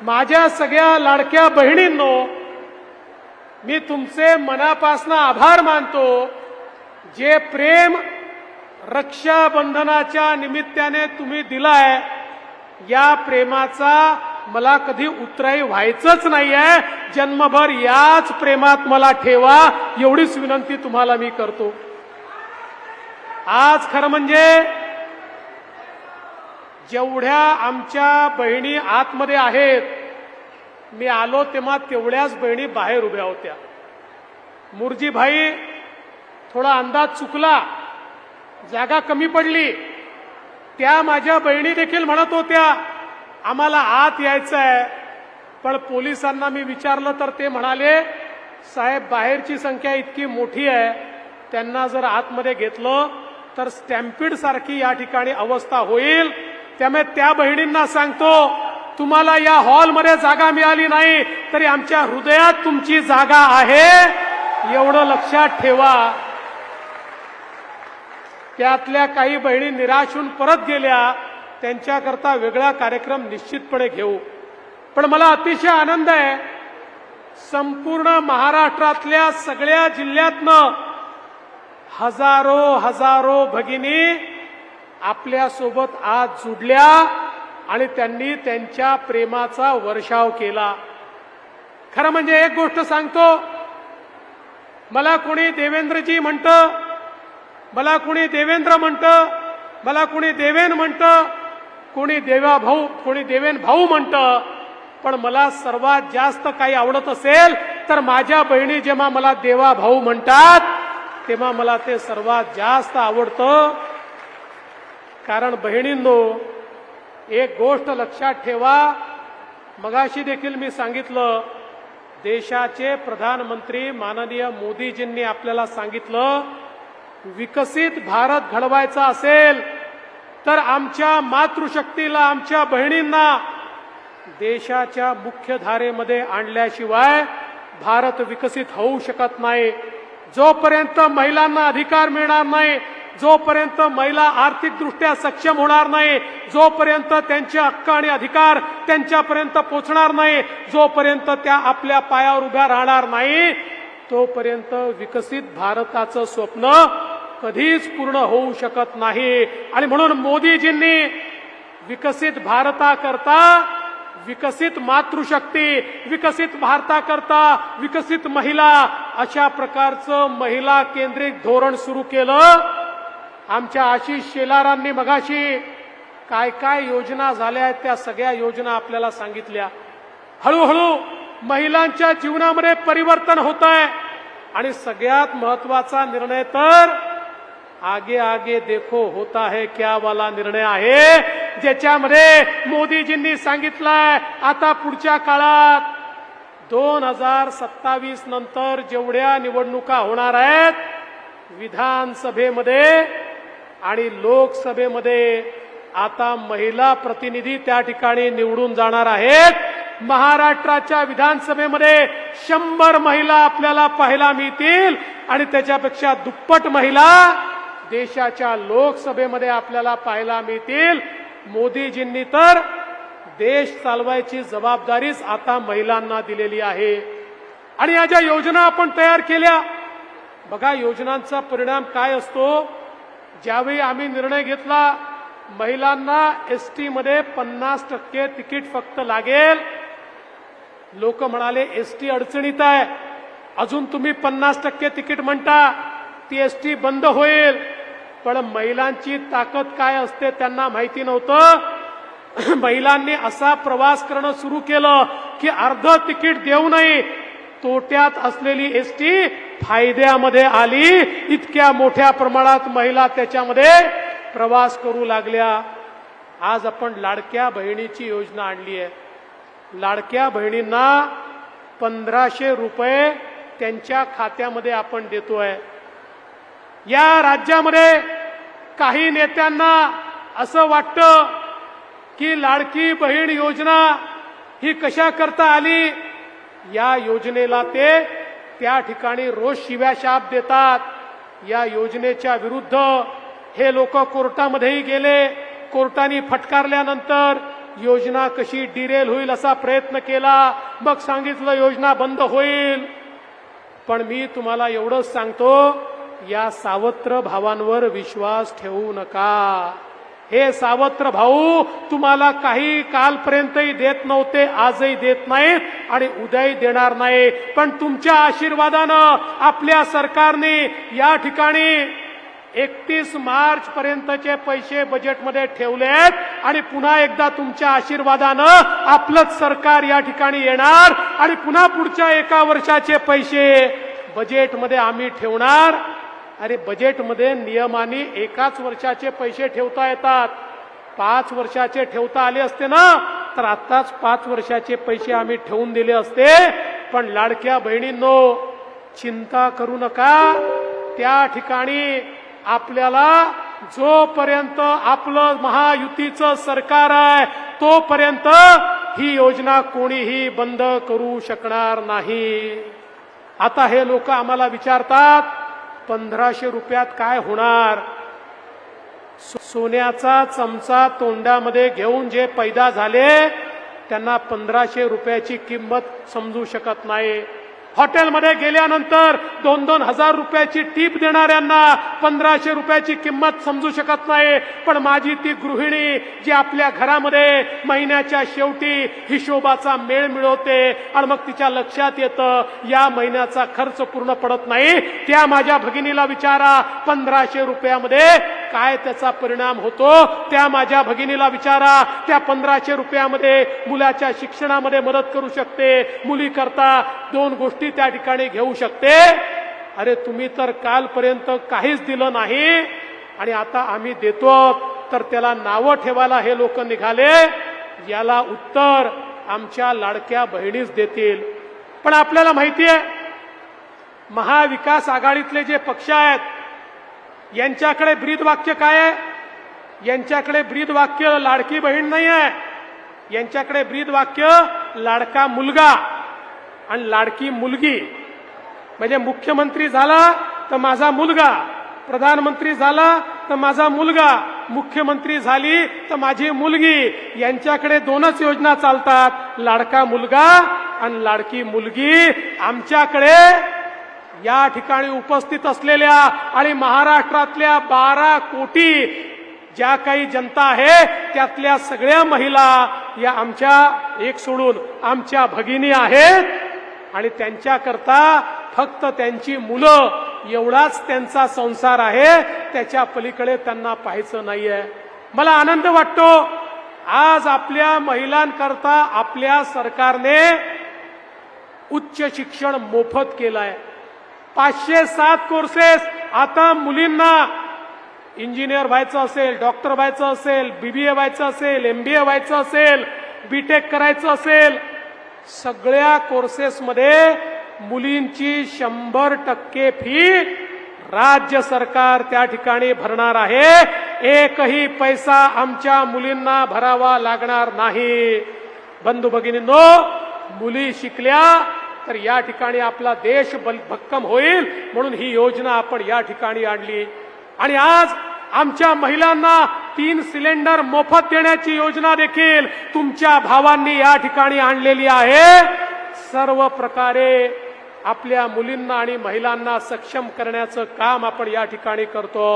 माझ्या सगळ्या लाडक्या बहिणींनो, मी तुमचे मनापासून आभार मानतो. जे प्रेम रक्षाबंधनाच्या निमित्ताने तुम्ही दिलाय, या प्रेमाचा मला कधी उतराई व्हायचंच नाहीये. जन्मभर याच प्रेमात मला ठेवा, एवढीच विनंती तुम्हाला मी करतो. आज खरं म्हणजे जेवढ्या आमच्या बहिणी आतमध्ये आहेत, मी आलो तेव्हा तेवढ्याच बहिणी बाहेर उभ्या होत्या. मुरजी भाई थोडा अंदाज चुकला, जागा कमी पडली. त्या माझ्या बहिणी देखील म्हणत होत्या आम्हाला आत यायचं आहे, पण पोलिसांना मी विचारलं तर ते म्हणाले साहेब बाहेरची संख्या इतकी मोठी आहे, त्यांना जर आतमध्ये घेतलं तर स्टॅम्पिड सारखी या ठिकाणी अवस्था होईल. त्यामुळे त्या बहिणींना सांगतो, तुम्हाला या हॉलमध्ये जागा मिळाली नाही तरी आमच्या हृदयात तुमची जागा आहे, एवढं लक्षात ठेवा. त्यातल्या काही बहिणी निराश होऊन परत गेल्या, त्यांच्याकरता वेगळा कार्यक्रम निश्चितपणे घेऊ. पण मला अतिशय आनंद आहे, संपूर्ण महाराष्ट्रातल्या सगळ्या जिल्ह्यातनं हजारो भगिनी आपल्या सोबत आज जुडल्या आणि त्यांनी त्यांच्या प्रेमाचा वर्षाव केला. खरं म्हणजे एक गोष्ट सांगतो, मला कोणी देवेंद्रजी म्हणतं, मला कोणी देवेंद्र म्हणतं, मला कोणी देवेन म्हणतं, कोणी देवा भाऊ, कोणी देवेन भाऊ म्हणतं. पण मला सर्वात जास्त काही आवडत असेल तर माझ्या बहिणी जेव्हा मला देवा भाऊ म्हणतात तेव्हा मला ते सर्वात जास्त आवडतं. कारण बहिणींनो, एक गोष्ट लक्षात ठेवा, मगाशी देखील मी सांगितलं, देशाचे प्रधानमंत्री माननीय मोदीजींनी आपल्याला सांगितलं, विकसित भारत घडवायचा असेल तर आमच्या मातृशक्तीला, आमच्या बहिणींना देशाच्या मुख्य धारेमध्ये आणल्याशिवाय भारत विकसित होऊ शकत नाही. जोपर्यंत महिलांना अधिकार मिळणार नाही, जोपर्यंत महिला आर्थिकदृष्ट्या सक्षम होणार नाही, जोपर्यंत त्यांचे हक्क आणि अधिकार त्यांच्यापर्यंत पोहोचणार नाही, जोपर्यंत त्या आपल्या पायावर उभ्या राहणार नाही, तोपर्यंत विकसित भारताचं स्वप्न कधीच पूर्ण होऊ शकत नाही. आणि म्हणून मोदीजींनी विकसित भारताकरता विकसित मातृशक्ती, विकसित भारताकरता विकसित महिला, अशा प्रकारचं महिला केंद्रित धोरण सुरू केलं. आमच्या आशिष शेलारांनी मगाशी काय काय योजना झाल्या आहेत त्या सगळ्या योजना आपल्याला सांगितल्या. हळूहळू महिलांच्या जीवनामध्ये परिवर्तन होत आहे. आणि सगळ्यात महत्वाचा निर्णय तर आगे आगे देखो होता है क्या वाला निर्णय आहे, ज्याच्यामध्ये मोदीजींनी सांगितलंय आता पुढच्या काळात 2027 नंतर जेवढ्या निवडणुका होणार आहेत, विधानसभेमध्ये आणि लोकसभेमध्ये आता महिला प्रतिनिधी त्या ठिकाणी निवडून जाणार आहेत. महाराष्ट्राच्या विधानसभेमध्ये 100 महिला आपल्याला पाहायला मिळतील आणि त्याच्यापेक्षा दुप्पट महिला देशाच्या लोकसभेमध्ये आपल्याला पाहायला मिळतील. मोदीजींनी तर देश चालवायची जबाबदारीच आता महिलांना दिलेली आहे. आणि या ज्या योजना आपण तयार केल्या, बघा योजनांचा परिणाम काय असतो. ज्यावेळी आम्ही निर्णय घेतला महिलांना एसटी मध्ये 50% तिकीट फक्त लागेल, लोक म्हणाले एसटी अडचणीत आहे, अजून तुम्ही 50% तिकीट म्हणता, ती एसटी बंद होईल. पण महिलांची ताकद काय असते त्यांना माहिती नव्हतं. महिलांनी असा प्रवास करणं सुरू केलं की अर्ध तिकीट देऊ नये, तोट्यात असलेली एसटी फायद्यामध्ये आली. इतक्या मोठ्या प्रमाणात महिला त्याच्यामध्ये प्रवास करू लागल्या. आज आपण लाडक्या बहिणीची योजना आणली आहे. लाडक्या बहिणींना 1500 रुपये त्यांच्या खात्यामध्ये आपण देतोय. या राज्यामध्ये काही नेत्यांना असं वाटतं की लाडकी बहीण योजना ही कशा करता आली. या योजनेला ते त्या ठिकाणी रोज शिव्याशाप देतात. या योजनेच्या विरुद्ध हे लोक कोर्टामध्येही गेले. कोर्टाने फटकारल्यानंतर योजना कशी डिरेल होईल असा प्रयत्न केला, मग सांगितलं योजना बंद होईल. पण मी तुम्हाला एवढंच सांगतो, या सावत्र भावांवर विश्वास ठेवू नका. हे सावत्र भाऊ तुम्हाला काही कालपर्यंतही देत नव्हते, आजही देत नाहीत आणि उद्याही देणार नाही. पण तुमच्या आशीर्वादानं आपल्या सरकारने या ठिकाणी 31 मार्च पर्यंतचे पैसे बजेटमध्ये ठेवलेत आणि पुन्हा एकदा तुमच्या आशीर्वादानं आपलंच सरकार या ठिकाणी येणार आणि पुन्हा पुढच्या 1 वर्षाचे पैसे बजेटमध्ये आम्ही ठेवणार. अरे बजेटमध्ये नियमाने 1 वर्षाचे पैसे ठेवता येतात. 5 वर्षाचे ठेवता आले असते ना तर आताच 5 वर्षाचे पैसे आम्ही ठेवून दिले असते. पण लाडक्या बहिणींनो, चिंता करू नका. त्या ठिकाणी आपल्याला जोपर्यंत आपलं महायुतीचं सरकार आहे तोपर्यंत ही योजना कोणीही बंद करू शकणार नाही. आता हे लोक आम्हाला विचारतात 1500 रुपयात काय होणार. सोन्याचा चमचा तोंडामध्ये घेऊन जे पैदा झाले त्यांना 1500 रुपयाची किंमत समजू शकत नाही. हॉटेलमध्ये गेल्यानंतर 2-2 हजार रुपयाची टीप देणाऱ्यांना 1500 रुपयाची किंमत समजू शकत नाही. पण माझी ती गृहिणी जी आपल्या घरामध्ये महिन्याच्या शेवटी हिशोबाचा मेळ मिळवते आणि मग तिच्या लक्षात येतं या महिन्याचा खर्च पूर्ण पडत नाही, त्या माझ्या भगिनीला विचारा 1500 रुपयामध्ये काय त्याचा परिणाम होतो. त्या माझ्या भगिनीला विचारा, त्या 1500 रुपयामध्ये मुलाच्या शिक्षणामध्ये मदत करू शकते, मुलीकरता 2 गोष्टी त्या ठिकाणी घेऊ शकते. अरे तुम्ही तर कालपर्यंत काहीच दिलं नाही आणि आता आम्ही देतो तर त्याला नावं ठेवायला हे लोक निघाले. याला उत्तर आमच्या लाडक्या बहिणीच देतील. पण आपल्याला माहितीये महाविकास आघाडीतले जे पक्ष आहेत यांच्याकडे ब्रीदवाक्य काय आहे. यांच्याकडे ब्रीदवाक्य लाडकी बहीण नाही आहे. यांच्याकडे ब्रीदवाक्य लाडका मुलगा आणि लाडकी मुलगी. म्हणजे मुख्यमंत्री झाला तर माझा मुलगा, प्रधानमंत्री झाला तर माझा मुलगा, मुख्यमंत्री झाली तर माझी मुलगी. यांच्याकडे 2च योजना चालतात, लाडका मुलगा आणि लाडकी मुलगी. आमच्याकडे या ठिकाणी उपस्थित असलेल्या आणि महाराष्ट्रातल्या 12 कोटी ज्या काही जनता आहे त्यातल्या सगळ्या महिला या आमच्या एक सोडून आमच्या भगिनी आहेत आणि त्यांच्याकरता फक्त त्यांची मुलं एवढाच त्यांचा संसार आहे. त्याच्या पलीकडे त्यांना पाहायचं नाहीये. मला आनंद वाटतो आज आपल्या महिलांकरता आपल्या सरकारने उच्च शिक्षण मोफत केलंय. 507 कोर्सेस आता मुलींना इंजिनियर व्हायचं असेल, डॉक्टर व्हायचं असेल, BBA व्हायचं असेल, MBA व्हायचं असेल, BTech करायचं असेल, सगळ्या कोर्सेसमध्ये मुलींची 100% फी राज्य सरकार त्या ठिकाणी भरणार आहे. एकही पैसा आमच्या मुलींना भरावा लागणार नाही. बंधू भगिनींनो, मुली शिकल्या तर या ठिकाणी आपला देश भक्कम होईल म्हणून ही योजना आपण या ठिकाणी आणली. आणि आज आमच्या महिलांना 3 सिलेंडर मोफत देण्याची योजना देखील तुमच्या भावांनी या ठिकाणी आणलेली आहे. सर्व प्रकारे आपल्या मुलींना आणि महिलांना सक्षम करण्याचं काम आपण या ठिकाणी करतो.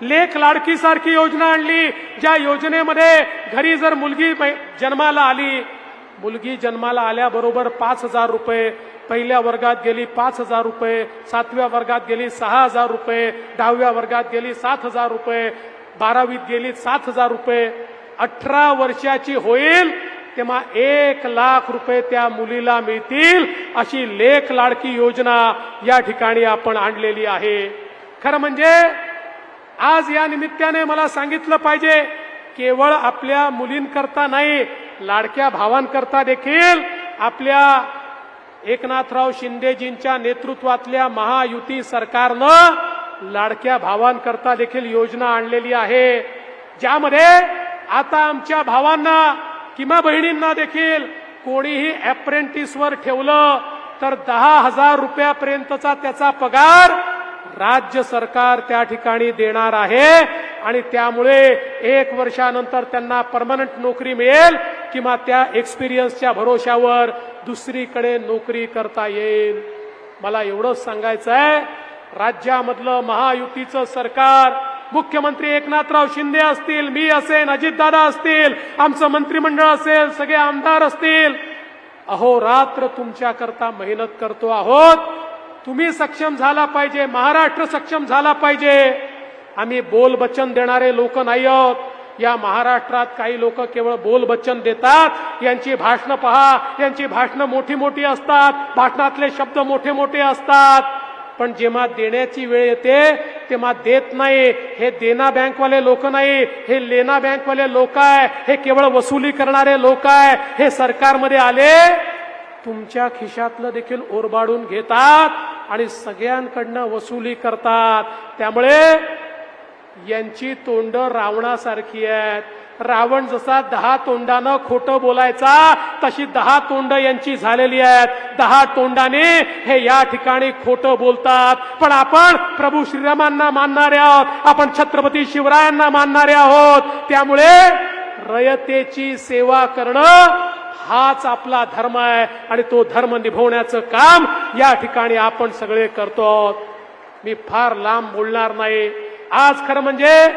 लेक लाडकी सारखी योजना आणली, ज्या योजनेमध्ये घरी जर मुलगी जन्माला आली, मुलगी जन्माला आल्याबरोबर 5,000 रुपये, पहिल्या वर्गात गेली 5,000 रुपये, 7व्या वर्गात गेली 6,000 रुपये, 10व्या वर्गात गेली 7,000 रुपये, 12वीत गेली 7,000 रुपये. 18 वर्षाची होईल तेव्हा 1 लाख रुपये त्या मुलीला मिळतील. अशी लेक लाडकी योजना या ठिकाणी आपण आणलेली आहे. खरं म्हणजे आज या निमित्ताने मला सांगितलं पाहिजे, केवळ आपल्या मुलींकरता नाही, लाडक्या भावांकरता देखील आपल्या एकनाथराव शिंदेजींच्या नेतृत्वातल्या महायुती सरकारनं लाडक्या भावांकरता देखील योजना आणलेली आहे. ज्यामध्ये आता आमच्या भावांना किंवा बहिणींना देखील कोणीही अप्रेंटिसवर ठेवलं तर 10,000 रुपयापर्यंतचा त्याचा पगार राज्य सरकार त्या ठिकाणी देणार आहे. आणि त्यामुळे 1 वर्षानंतर त्यांना परमनंट नोकरी मिळेल किंवा त्या एक्सपिरियन्सच्या भरोशावर दुसरीकडे नोकरी करता येईल. मला एवढंच सांगायचं आहे, राज्यामधलं महायुतीचं सरकार, मुख्यमंत्री एकनाथराव शिंदे असतील, मी असेन, अजितदादा असतील, आमचं मंत्रिमंडळ असेल, सगळे आमदार असतील, अहोरात्र तुमच्याकरता मेहनत करतो आहोत. तुम्ही सक्षम झाला पाहिजे, महाराष्ट्र सक्षम झाला पाहिजे. आम्ही बोलबच्चन देणारे लोक नाही आहोत. या महाराष्ट्रात काही लोक केवळ बोलबच्चन देतात. यांची भाषणं पहा, यांची भाषणं मोठी मोठी असतात, भाषणातले शब्द मोठे मोठे असतात, पण जेव्हा देण्याची वेळ येते तेव्हा देत नाही. हे देना बँकवाले लोक नाही, हे लेना बँकवाले लोक आहे. हे केवळ वसुली करणारे लोक आहे. हे सरकारमध्ये आले तुमच्या खिशातलं देखील ओरबाडून घेतात आणि सगळ्यांकडनं वसुली करतात. त्यामुळे यांची तोंड रावणासारखी आहेत. रावण जसा 10 तोंडानं खोटं बोलायचा, तशी 10 तोंड यांची झालेली आहेत. 10 तोंडाने हे या ठिकाणी खोटं बोलतात. पण आपण प्रभू श्रीरामांना मानणारे आहोत, आपण छत्रपती शिवरायांना मानणारे आहोत. त्यामुळे रयतेची सेवा करणं हाच आपला धर्म आहे आणि तो धर्म निभवण्याचं काम या ठिकाणी आपण सगळे करतो. मी फार लांब बोलणार नाही. आज खरं म्हणजे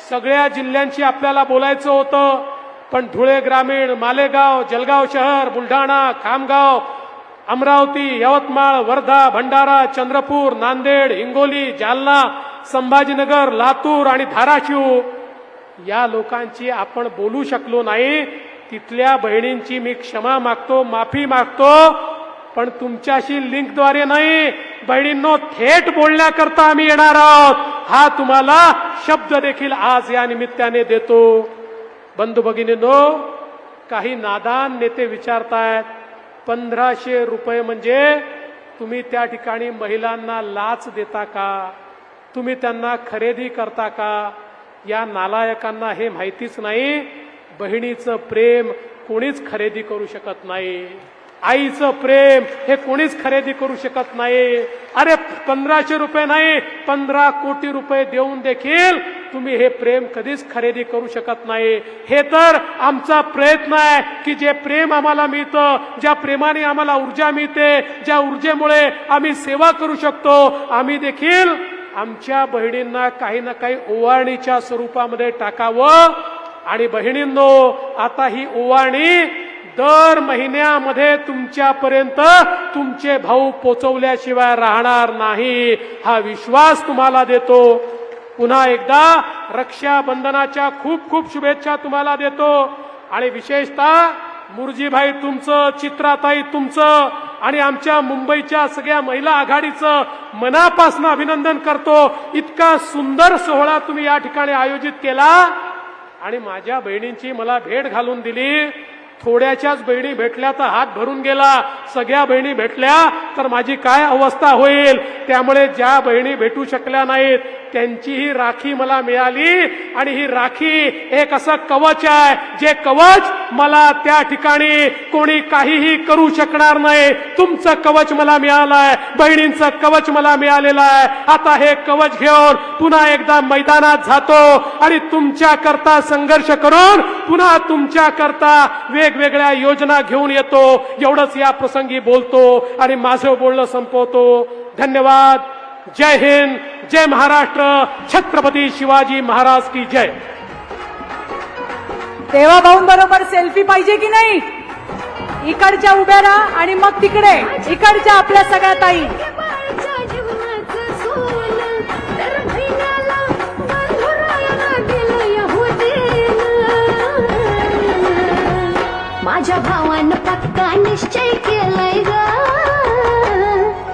सगळ्या जिल्ह्यांची आपल्याला बोलायचं होतं, पण धुळे ग्रामीण, मालेगाव, जळगाव शहर, बुलढाणा, खामगाव, अमरावती, यवतमाळ, वर्धा, भंडारा, चंद्रपूर, नांदेड, हिंगोली, जालना, संभाजीनगर, लातूर आणि धाराशिव या लोकांची आपण बोलू शकलो नाही. तिथल्या बहिणींची मी क्षमा मागतो, माफी मागतो, पण तुमच्याशी लिंकद्वारे नाही. बहिणींनो, थेट बोलण्याकरता आम्ही येणार आहोत. हा तुम्हाला शब्द देखील आज या निमित्ताने देतो. बंधू भगिनींनो, काही नादान नेते विचारतायत 1500 रुपये म्हणजे तुम्ही त्या ठिकाणी महिलांना लाच देता का? तुम्ही त्यांना खरेदी करता का? या नालायकांना हे माहितीच नाही. बहिणीचं प्रेम कोणीच खरेदी करू शकत नाही. आईचं प्रेम हे कोणीच खरेदी करू शकत नाही. अरे 1500 रुपये नाही, 15 कोटी रुपये देऊन देखील तुम्ही हे प्रेम कधीच खरेदी करू शकत नाही. हे तर आमचा प्रयत्न आहे की जे प्रेम आम्हाला मिळतं, ज्या प्रेमाने आम्हाला ऊर्जा मिळते, ज्या ऊर्जेमुळे आम्ही सेवा करू शकतो, आम्ही देखील आमच्या बहिणींना काही ना काही ओवाळणीच्या स्वरूपामध्ये टाकावं. आणि बहिणींनो, आता ही ओवाळणी दर महिन्यामध्ये तुमच्यापर्यंत तुमचे भाऊ पोचवल्याशिवाय राहणार नाही, हा विश्वास तुम्हाला देतो. पुन्हा एकदा रक्षाबंधनाच्या खूप खूप शुभेच्छा तुम्हाला देतो. आणि विशेषतः मुरजीभाई तुमचं, चित्राताई तुमचं आणि आमच्या मुंबईच्या सगळ्या महिला आघाडीचं मनापासून अभिनंदन करतो. इतका सुंदर सोहळा तुम्ही या ठिकाणी आयोजित केला आणि माझ्या बहिणींची मला भेट घालून दिली. थोड्याच्याच बहिणी भेटल्या तर हात भरून गेला. सगळ्या बहिणी भेटल्या तर माझी काय अवस्था होईल. त्यामुळे ज्या बहिणी भेटू शकल्या नाहीत त्यांचीही राखी मला मिळाली. आणि ही राखी एक असं कवच आहे, जे कवच मला त्या ठिकाणी कोणी काहीही करू शकणार नाही. तुमचं कवच मला मिळालं आहे, बहिणींचं कवच मला मिळालेलं आहे. आता हे कवच घेऊन पुन्हा एकदा मैदानात जातो आणि तुमच्या करता संघर्ष करून पुन्हा तुमच्या करता वेगवेगळ्या योजना घेऊन येतो. एवढंच या प्रसंगी बोलतो आणि माझं बोलणं संपवतो. धन्यवाद. जय हिंद, जय महाराष्ट्र, छत्रपती शिवाजी महाराज की जय. तेव्हा भाऊंबरोबर सेल्फी पाहिजे की नाही? इकडच्या उभ्या राहा आणि मग तिकडे इकडच्या आपल्या सगळ्या ताई. माझ्या भावानं पक्का निश्चय केलाय ग,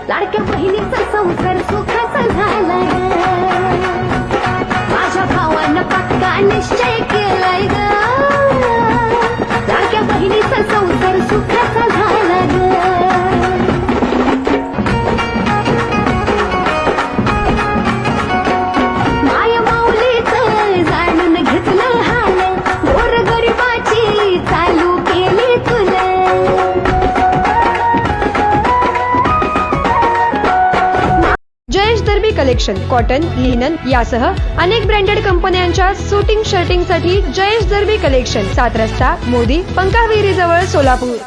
लाडक्या बहिणीचा संसार सुखाचा झालाय ग. माझ्या भावानं पक्का निश्चय केलाय ग, लाडक्या बहिणीचा संसार सुखाचा झाला ग. माया माऊलीचं जाणून घेतलं हाल, गोरगरिबाची चालू केली तुला. जयेश दर्बी कलेक्शन, कॉटन, लिनन यासह अनेक ब्रँडेड कंपन्यांच्या सुटिंग शर्टिंग साठी जयेश दर्बी कलेक्शन, 7 रस्ता मोदी पंकाविहिरी जवळ सोलापूर.